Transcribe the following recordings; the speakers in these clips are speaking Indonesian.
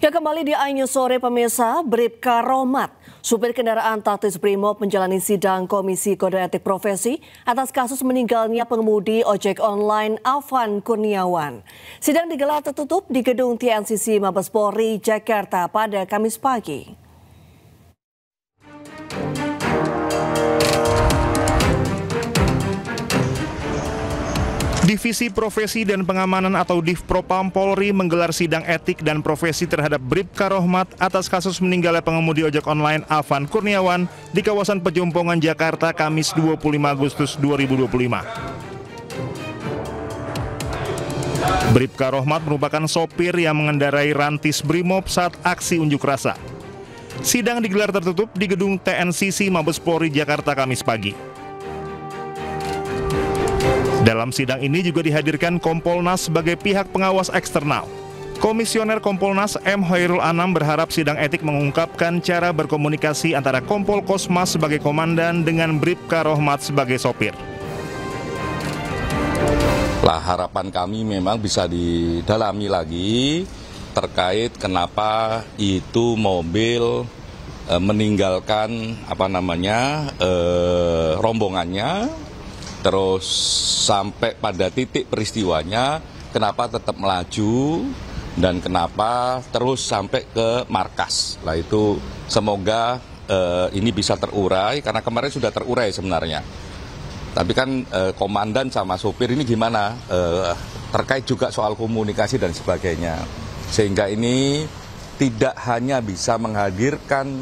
Ya, kembali di iNews Sore pemirsa, Bribka Rohmat, supir kendaraan taktis Brimob menjalani sidang Komisi Kode Etik Profesi atas kasus meninggalnya pengemudi ojek online Afan Kurniawan. Sidang digelar tertutup di gedung TNCC Mabes Polri, Jakarta pada Kamis pagi. Divisi Profesi dan Pengamanan atau Divpropam Polri menggelar sidang etik dan profesi terhadap Bribka Rohmat atas kasus meninggalnya pengemudi ojek online Afan Kurniawan di kawasan Pejompongan, Jakarta, Kamis 25 Agustus 2025. Bribka Rohmat merupakan sopir yang mengendarai rantis Brimob saat aksi unjuk rasa. Sidang digelar tertutup di gedung TNCC Mabes Polri, Jakarta, Kamis pagi. Dalam sidang ini juga dihadirkan Kompolnas sebagai pihak pengawas eksternal. Komisioner Kompolnas M. Hoirul Anam berharap sidang etik mengungkapkan cara berkomunikasi antara Kompol Kosmas sebagai komandan dengan Bribka Rohmat sebagai sopir. Harapan kami memang bisa didalami lagi terkait kenapa itu mobil meninggalkan rombongannya. Terus sampai pada titik peristiwanya, kenapa tetap melaju dan kenapa terus sampai ke markas. Lah itu semoga ini bisa terurai, karena kemarin sudah terurai sebenarnya. Tapi kan komandan sama sopir ini gimana, terkait juga soal komunikasi dan sebagainya. Sehingga ini tidak hanya bisa menghadirkan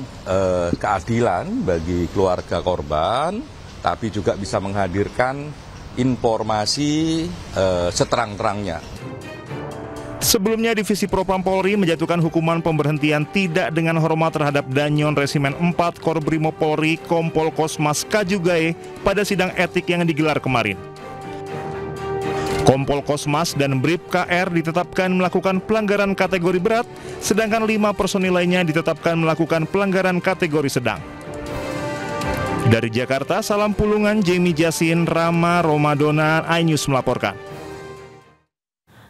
keadilan bagi keluarga korban, tapi juga bisa menghadirkan informasi seterang-terangnya. Sebelumnya, Divisi Propam Polri menjatuhkan hukuman pemberhentian tidak dengan hormat terhadap Danyon Resimen 4 Korbrimob Polri Kompol Kosmas Kajugae pada sidang etik yang digelar kemarin. Kompol Kosmas dan Bribka R ditetapkan melakukan pelanggaran kategori berat, sedangkan 5 personil lainnya ditetapkan melakukan pelanggaran kategori sedang. Dari Jakarta, Salam Pulungan, Jamie Jasin, Rama Romadona, iNews melaporkan.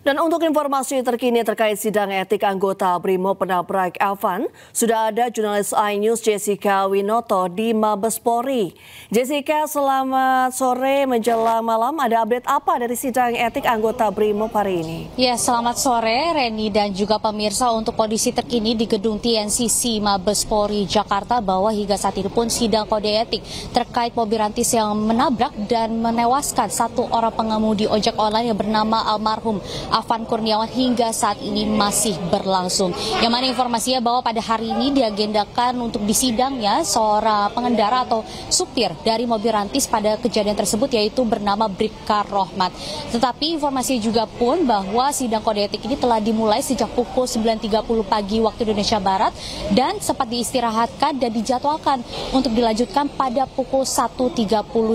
Dan untuk informasi terkini terkait sidang etik anggota Brimob penabrak Afan, sudah ada jurnalis iNews Jessica Winoto di Mabes Polri. Jessica, selamat sore menjelang malam. Ada update apa dari sidang etik anggota Brimob hari ini? Ya, selamat sore Reni dan juga pemirsa. Untuk kondisi terkini di gedung TNCC Mabes Polri Jakarta, bahwa hingga saat ini pun sidang kode etik terkait mobil rantis yang menabrak dan menewaskan satu orang pengemudi ojek online yang bernama almarhum Afan Kurniawan hingga saat ini masih berlangsung. Yang mana informasinya bahwa pada hari ini diagendakan untuk disidangnya seorang pengendara atau supir dari mobil rantis pada kejadian tersebut, yaitu bernama Bribka Rohmat. Tetapi informasi juga pun bahwa sidang kode etik ini telah dimulai sejak pukul 9.30 pagi waktu Indonesia Barat dan sempat diistirahatkan dan dijadwalkan untuk dilanjutkan pada pukul 1.30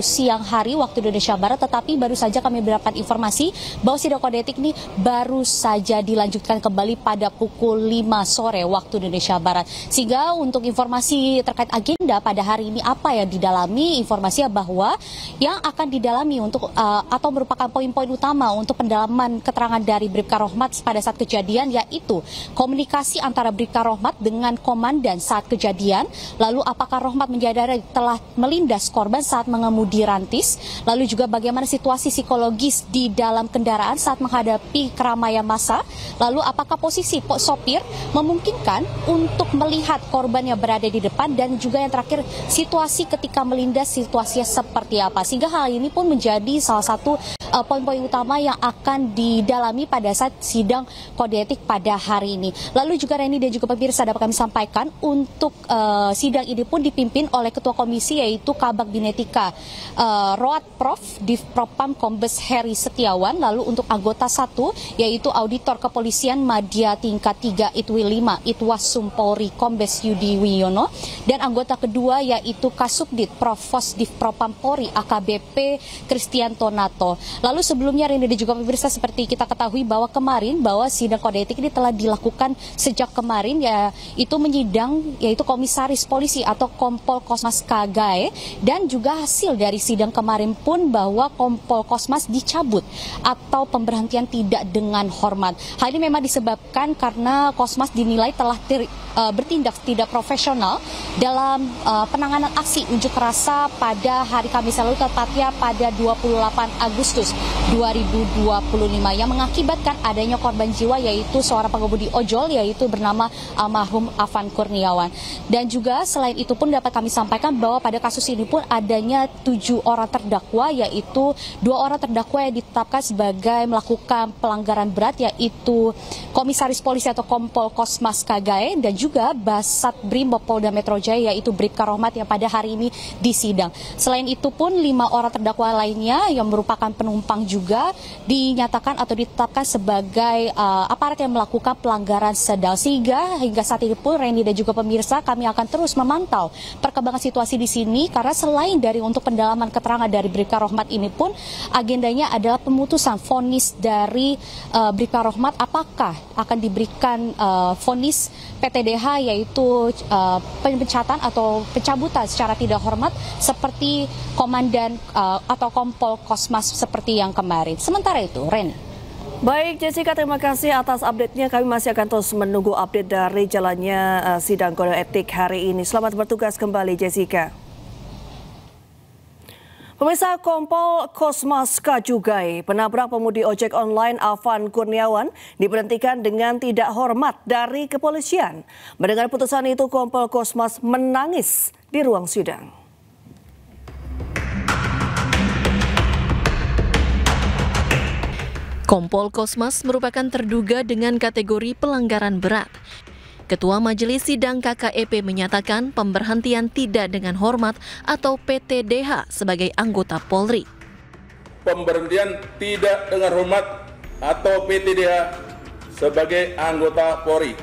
siang hari waktu Indonesia Barat. Tetapi baru saja kami mendapatkan informasi bahwa sidang kode etik ini baru saja dilanjutkan kembali pada pukul 5 sore waktu Indonesia Barat. Sehingga untuk informasi terkait agenda pada hari ini apa yang didalami, informasinya bahwa yang akan didalami untuk atau merupakan poin-poin utama untuk pendalaman keterangan dari Bribka Rohmat pada saat kejadian, yaitu komunikasi antara Bribka Rohmat dengan komandan saat kejadian, lalu apakah Rohmat menyadari telah melindas korban saat mengemudi rantis, lalu juga bagaimana situasi psikologis di dalam kendaraan saat menghadapi keramaian massa, lalu apakah posisi sopir memungkinkan untuk melihat korban yang berada di depan, dan juga yang terakhir situasi ketika melindas situasinya seperti apa. Sehingga hal ini pun menjadi salah satu poin-poin utama yang akan didalami pada saat sidang kode etik pada hari ini. Lalu juga Reni dan juga pemirsa, dapat kami sampaikan untuk sidang ini pun dipimpin oleh Ketua Komisi, yaitu Kabag Binetika Roat Prof Divpropam Kombes Heri Setiawan. Lalu untuk anggota 1 yaitu Auditor Kepolisian Madya Tingkat 3 Itwi 5 Itwasum Polri Kombes Yudi Wiono, dan anggota kedua yaitu Kasubdit Provos Divpropam Polri AKBP Kristianto Nato. Lalu sebelumnya Reni dan juga pemirsa, seperti kita ketahui bahwa kemarin bahwa sidang kode etik ini telah dilakukan sejak kemarin, yaitu menyidang yaitu komisaris polisi atau Kompol Kosmas Kagae, dan juga hasil dari sidang kemarin pun bahwa Kompol Kosmas dicabut atau pemberhentian tidak dengan hormat. Hal ini memang disebabkan karena Kosmas dinilai telah bertindak tidak profesional dalam penanganan aksi unjuk rasa pada hari Kamis lalu, tepatnya pada 28 Agustus 2025 yang mengakibatkan adanya korban jiwa, yaitu seorang pengemudi ojol yaitu bernama almarhum Afan Kurniawan. Dan juga selain itu pun dapat kami sampaikan bahwa pada kasus ini pun adanya 7 orang terdakwa, yaitu 2 orang terdakwa yang ditetapkan sebagai melakukan pelanggaran berat, yaitu komisaris polisi atau Kompol Kosmas Kagae dan juga Basat Brimob Polda Metro Jaya, yaitu Bribka Rohmat, yang pada hari ini disidang. Selain itu pun 5 orang terdakwa lainnya yang merupakan penumpang juga dinyatakan atau ditetapkan sebagai aparat yang melakukan pelanggaran sedang. Sehingga hingga saat ini pun Reni dan juga pemirsa, kami akan terus memantau perkembangan situasi di sini, karena selain dari untuk pendalaman keterangan dari Bribka Rohmat ini pun agendanya adalah pemutusan vonis dari Bribka Rohmat, apakah akan diberikan vonis PTDH, yaitu pemecatan atau pencabutan secara tidak hormat seperti komandan atau Kompol Kosmas seperti yang kemarin. Sementara itu, Reni. Baik Jessica, terima kasih atas update-nya. Kami masih akan terus menunggu update dari jalannya sidang kode etik hari ini. Selamat bertugas kembali Jessica. Pemirsa, Kompol Kosmas Kagae, penabrak pemudi ojek online Afan Kurniawan, diberhentikan dengan tidak hormat dari kepolisian. Mendengar putusan itu, Kompol Kosmas menangis di ruang sidang. Kompol Kosmas merupakan terduga dengan kategori pelanggaran berat. Ketua Majelis Sidang KKEP menyatakan pemberhentian tidak dengan hormat atau PTDH sebagai anggota Polri. Pemberhentian tidak dengan hormat atau PTDH sebagai anggota Polri.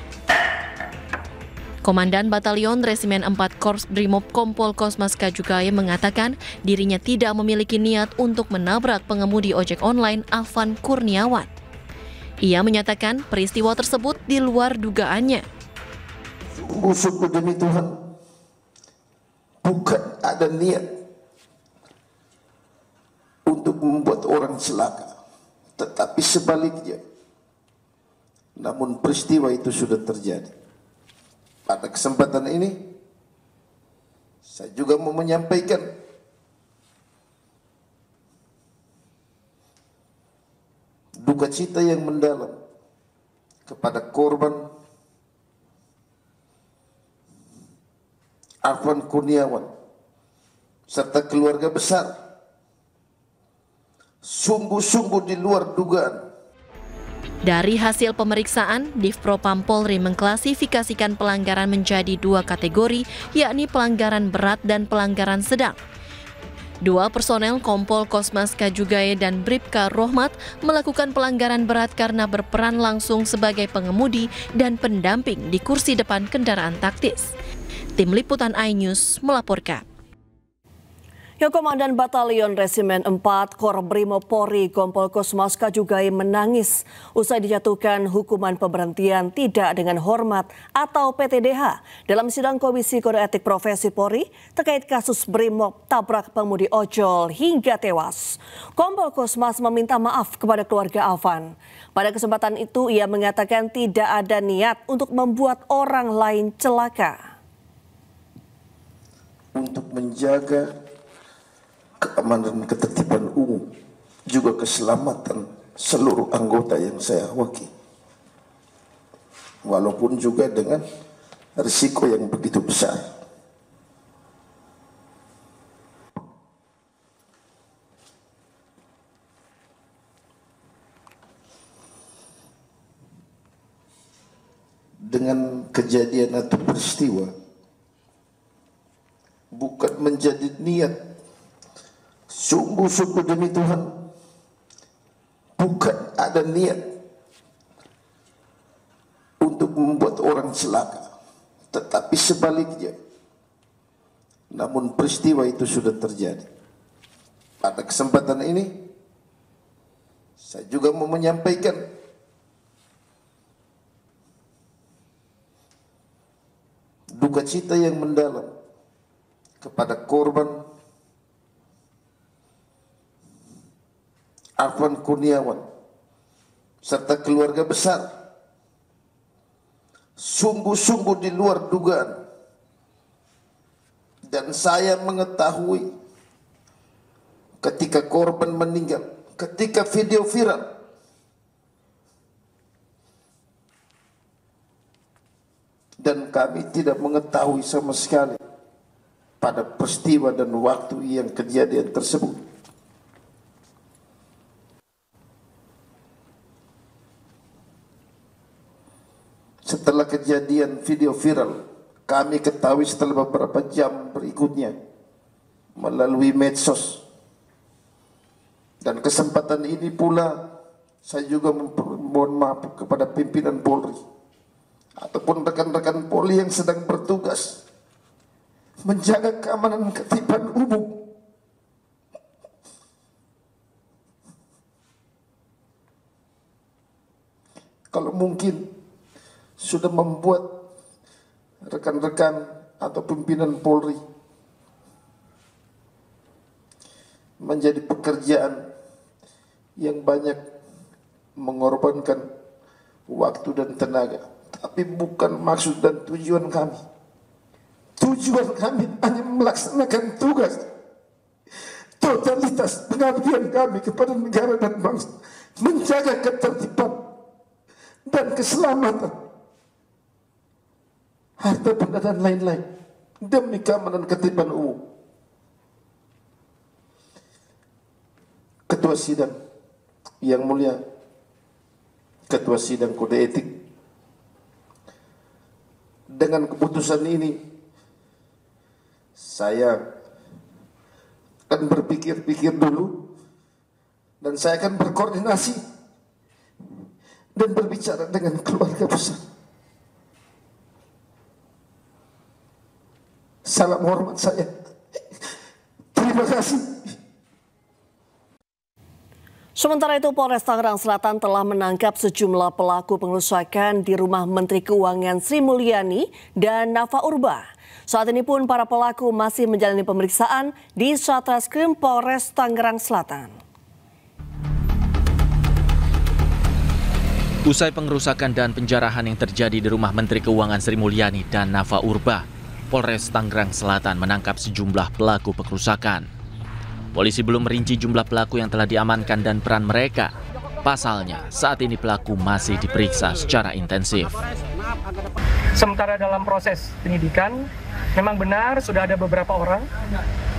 Komandan Batalion Resimen 4 Korps Brimob Kompol Kosmas Kagae mengatakan dirinya tidak memiliki niat untuk menabrak pengemudi ojek online Afan Kurniawan. Ia menyatakan peristiwa tersebut di luar dugaannya. Sungguh demi Tuhan, bukan ada niat untuk membuat orang celaka, tetapi sebaliknya. Namun peristiwa itu sudah terjadi. Pada kesempatan ini, saya juga mau menyampaikan duka cita yang mendalam kepada korban Afan Kurniawan serta keluarga besar. Sungguh-sungguh di luar dugaan. Dari hasil pemeriksaan, Divpropam Polri mengklasifikasikan pelanggaran menjadi 2 kategori, yakni pelanggaran berat dan pelanggaran sedang. 2 personel Kompol Kosmas Kagae dan Bribka Rohmat melakukan pelanggaran berat karena berperan langsung sebagai pengemudi dan pendamping di kursi depan kendaraan taktis. Tim Liputan iNews melaporkan. Komandan Batalion Resimen 4 Korps Brimob Polri Kompol Kosmas Kagae menangis usai dijatuhkan hukuman pemberhentian tidak dengan hormat atau PTDH dalam sidang Komisi Kode Etik Profesi Polri terkait kasus Brimob tabrak pengemudi ojol hingga tewas. Kompol Kosmas meminta maaf kepada keluarga Afan. Pada kesempatan itu ia mengatakan tidak ada niat untuk membuat orang lain celaka. Untuk menjaga keamanan dan ketertiban umum, juga keselamatan seluruh anggota yang saya wakili. Walaupun juga dengan risiko yang begitu besar. Dengan kejadian atau peristiwa, bukan menjadi niat, sungguh-sungguh demi Tuhan, bukan ada niat untuk membuat orang celaka, tetapi sebaliknya. Namun peristiwa itu sudah terjadi. Pada kesempatan ini, Saya juga mau menyampaikan duka cita yang mendalam kepada korban Afwan Kurniawan serta keluarga besar. Sungguh-sungguh di luar dugaan, dan saya mengetahui ketika korban meninggal, ketika video viral, dan kami tidak mengetahui sama sekali pada peristiwa dan waktu yang kejadian tersebut. Setelah kejadian video viral, kami ketahui setelah beberapa jam berikutnya melalui medsos. Dan kesempatan ini pula saya juga mohon maaf kepada pimpinan Polri ataupun rekan-rekan Polri yang sedang bertugas menjaga keamanan ketertiban umum. Kalau mungkin sudah membuat rekan-rekan atau pimpinan Polri menjadi pekerjaan yang banyak mengorbankan waktu dan tenaga, tapi bukan maksud dan tujuan kami. Tujuan kami hanya melaksanakan tugas totalitas pengabdian kami kepada negara dan bangsa, menjaga ketertiban dan keselamatan harta benda dan lain-lain demi keamanan ketertiban umum. Ketua Sidang yang mulia, Ketua Sidang Kode Etik, dengan keputusan ini saya akan berpikir-pikir dulu, dan saya akan berkoordinasi dan berbicara dengan keluarga besar. Salam hormat saya. Terima kasih. Sementara itu, Polres Tangerang Selatan telah menangkap sejumlah pelaku pengerusakan di rumah Menteri Keuangan Sri Mulyani dan Nafa Urba. Saat ini pun para pelaku masih menjalani pemeriksaan di Satreskrim Polres Tangerang Selatan. Usai pengerusakan dan penjarahan yang terjadi di rumah Menteri Keuangan Sri Mulyani dan Nafa Urba, Polres Tangerang Selatan menangkap sejumlah pelaku pengerusakan. Polisi belum merinci jumlah pelaku yang telah diamankan dan peran mereka. Pasalnya, saat ini pelaku masih diperiksa secara intensif. Sementara dalam proses penyidikan, memang benar sudah ada beberapa orang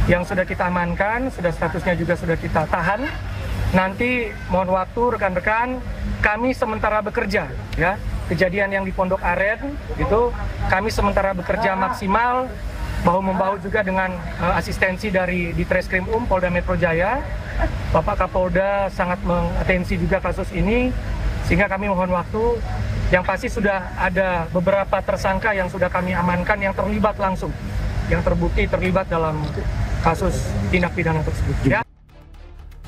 yang sudah kita amankan, sudah statusnya juga sudah kita tahan. Nanti mohon waktu rekan-rekan, kami sementara bekerja, ya. Kejadian yang di Pondok Aren itu kami sementara bekerja maksimal, bahu-membahu juga dengan asistensi dari Ditreskrim Polda Metro Jaya. Bapak Kapolda sangat mengatensi juga kasus ini, sehingga kami mohon waktu. Yang pasti sudah ada beberapa tersangka yang sudah kami amankan yang terlibat langsung, yang terbukti terlibat dalam kasus tindak pidana tersebut. Ya.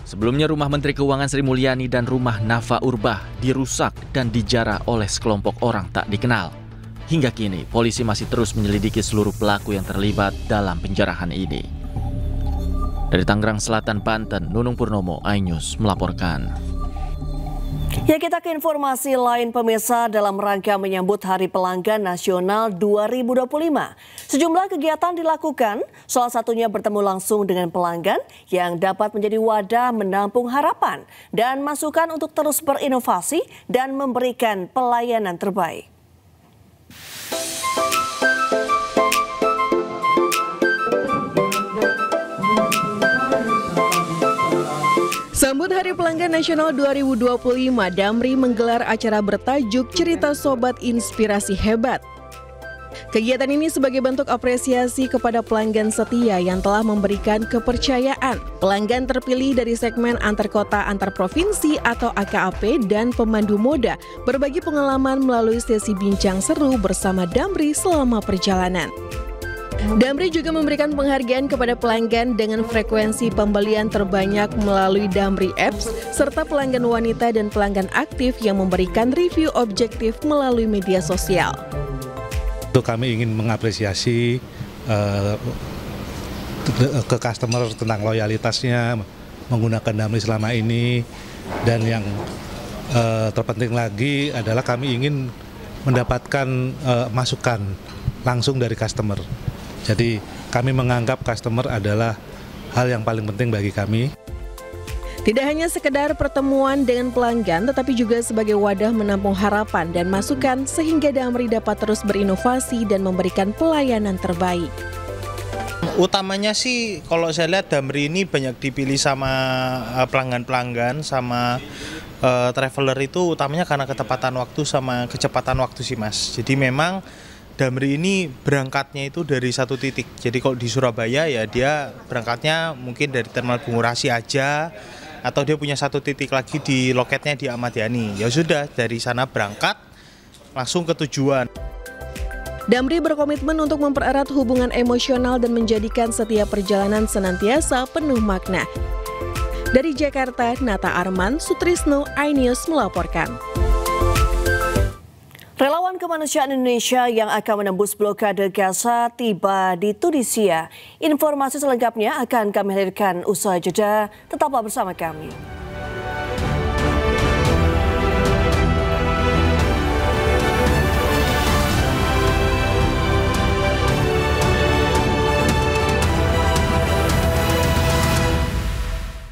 Sebelumnya rumah Menteri Keuangan Sri Mulyani dan rumah Nafa Urba dirusak dan dijarah oleh sekelompok orang tak dikenal. Hingga kini, polisi masih terus menyelidiki seluruh pelaku yang terlibat dalam penjarahan ini. Dari Tangerang Selatan, Banten, Nunung Purnomo, iNews melaporkan. Ya, kita ke informasi lain pemirsa. Dalam rangka menyambut Hari Pelanggan Nasional 2025, sejumlah kegiatan dilakukan, salah satunya bertemu langsung dengan pelanggan yang dapat menjadi wadah menampung harapan dan masukan untuk terus berinovasi dan memberikan pelayanan terbaik. Sambut Hari Pelanggan Nasional 2025, Damri menggelar acara bertajuk Cerita Sobat Inspirasi Hebat. Kegiatan ini sebagai bentuk apresiasi kepada pelanggan setia yang telah memberikan kepercayaan. Pelanggan terpilih dari segmen antar kota antar provinsi atau AKAP dan pemandu moda berbagi pengalaman melalui sesi bincang seru bersama Damri selama perjalanan. Damri juga memberikan penghargaan kepada pelanggan dengan frekuensi pembelian terbanyak melalui Damri Apps, serta pelanggan wanita dan pelanggan aktif yang memberikan review objektif melalui media sosial. Kami ingin mengapresiasi ke customer tentang loyalitasnya menggunakan Damri selama ini, dan yang terpenting lagi adalah kami ingin mendapatkan masukan langsung dari customer. Jadi kami menganggap customer adalah hal yang paling penting bagi kami. Tidak hanya sekedar pertemuan dengan pelanggan, tetapi juga sebagai wadah menampung harapan dan masukan sehingga Damri dapat terus berinovasi dan memberikan pelayanan terbaik. Utamanya sih kalau saya lihat Damri ini banyak dipilih sama pelanggan-pelanggan, sama traveler itu utamanya karena ketepatan waktu sama kecepatan waktu sih Mas. Jadi memang Damri ini berangkatnya itu dari satu titik. Jadi kalau di Surabaya ya dia berangkatnya mungkin dari Terminal Bungurasi aja, atau dia punya satu titik lagi di loketnya di Ahmad Yani. Ya sudah, dari sana berangkat langsung ke tujuan. Damri berkomitmen untuk mempererat hubungan emosional dan menjadikan setiap perjalanan senantiasa penuh makna. Dari Jakarta, Nata Arman, Sutrisno, iNews melaporkan. Relawan Kemanusiaan Indonesia yang akan menembus blokade Gaza tiba di Tunisia. Informasi selengkapnya akan kami hadirkan usai jeda. Tetaplah bersama kami.